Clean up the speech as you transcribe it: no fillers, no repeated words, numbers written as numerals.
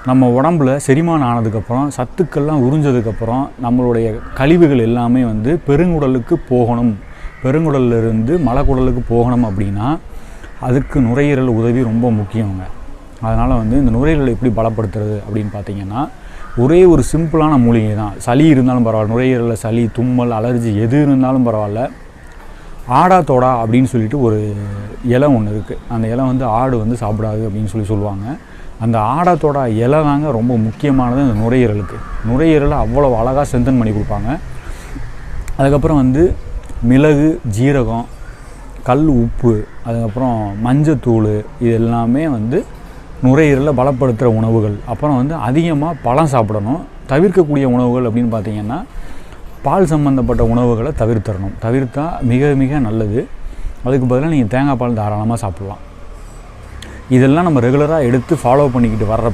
நம்ம உடம்புல செரிமானம் ஆனதுக்கப்புறம் சத்துக்கள்லாம் உறிஞ்சதுக்கப்புறம் நம்மளுடைய கழிவுகள் எல்லாமே வந்து பெருங்குடலுக்கு போகணும், பெருங்குடலிருந்து மலக்குடலுக்கு போகணும் அப்படின்னா அதுக்கு நுரையீரல் உதவி ரொம்ப முக்கியங்க. அதனால் வந்து இந்த நுரையீரலை எப்படி பலப்படுத்துறது அப்படின்னு பார்த்தீங்கன்னா, ஒரே ஒரு சிம்பிளான மூலிகை தான். சளி இருந்தாலும் பரவாயில்ல, நுரையீரலில் சளி, தும்மல், அலர்ஜி எது இருந்தாலும் பரவாயில்ல, ஆடாத்தோடா அப்படின்னு சொல்லிட்டு ஒரு இலை ஒன்று இருக்குது. அந்த இலை வந்து ஆடு வந்து சாப்பிடாது அப்படின்னு சொல்லுவாங்க. அந்த ஆடாத்தோடா இலை தாங்க ரொம்ப முக்கியமானது இந்த நுரையீரலுக்கு. நுரையீரலை அவ்வளோ அழகாக ஸ்ட்ரென்தன் பண்ணி கொடுப்பாங்க. அதுக்கப்புறம் வந்து மிளகு, ஜீரகம், கல் உப்பு, அதுக்கப்புறம் மஞ்சத்தூள், இது எல்லாமே வந்து நுரையீரலை பலப்படுத்துகிற உணவுகள். அப்புறம் வந்து அதிகமாக பழம் சாப்பிடணும். தவிர்க்கக்கூடிய உணவுகள் அப்படின்னு பார்த்திங்கன்னா, பால் சம்மந்தப்பட்ட உணவுகளை தவிர்த்தா மிக மிக நல்லது. அதுக்கு பதிலாக நீங்கள் தேங்காய் பால் தாராளமாக சாப்பிட்லாம். இதெல்லாம் நம்ம ரெகுலராக எடுத்து ஃபாலோ பண்ணிக்கிட்டு வர்ற